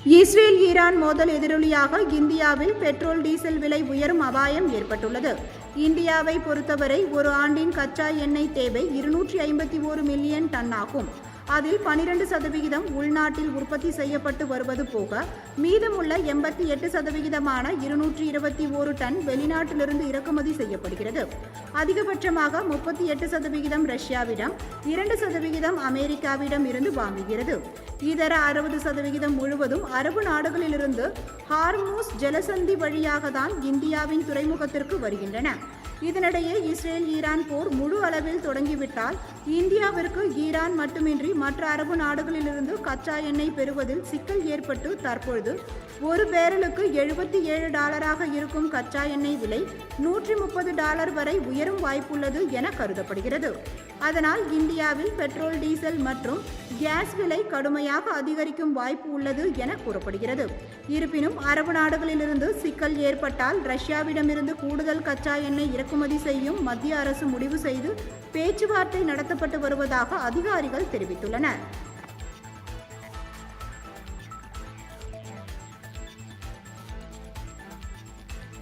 Israel Iran மோதல் எதிரொலியாக இந்தியாவில் பெட்ரோல் டீசல் விலை உயரும் அபாயம் ஏற்பட்டுள்ளது. இந்தியாவை பொறுத்தவரை ஒரு ஆண்டின் கச்சா எண்ணெய் தேவை 251 மில்லியன் டன் ஆகும். அதில் 12% உள்நாட்டில் உற்பத்தி செய்யப்பட்டு வருவது போக மீதமுள்ள 88% 221 டன் வெளிநாட்டிலிருந்து இறக்குமதி செய்யப்படுகிறது. அதிகபட்சமாக 38% ரஷ்யாவிடம், 2% அமெரிக்காவிடம் இருந்து வாங்குகிறது. இதர 60% முழுவதும் அரபு நாடுகளிலிருந்து ஹார்மூஸ் ஜலசந்தி வழியாக தான் இந்தியாவின் துறைமுகத்திற்கு வருகின்றன. இதனிடையே இஸ்ரேல் ஈரான் போர் முழு அளவில் தொடங்கிவிட்டால் இந்தியாவிற்கு ஈரான் மட்டுமின்றி மற்ற அரபு நாடுகளிலிருந்து கச்சா எண்ணெய் பெறுவதில் சிக்கல் ஏற்பட்டு தற்பொழுது ஒரு பேரலுக்கு $77 இருக்கும் கச்சா எண்ணெய் விலை $130 வரை உயரும் வாய்ப்புள்ளது என கருதப்படுகிறது. அதனால் இந்தியாவில் பெட்ரோல், டீசல் மற்றும் கேஸ் விலை கடுமையாக அதிகரிக்கும் வாய்ப்பு உள்ளது என கூறப்படுகிறது. இருப்பினும் அரபு நாடுகளிலிருந்து சிக்கல் ஏற்பட்டால் ரஷ்யாவிடமிருந்து கூடுதல் கச்சா எண்ணெய் இறக்குமதி செய்யும் மத்திய அரசு முடிவு செய்து பேச்சுவார்த்தை நடத்தப்பட்டு வருவதாக அதிகாரிகள் தெரிவித்துள்ளனர்.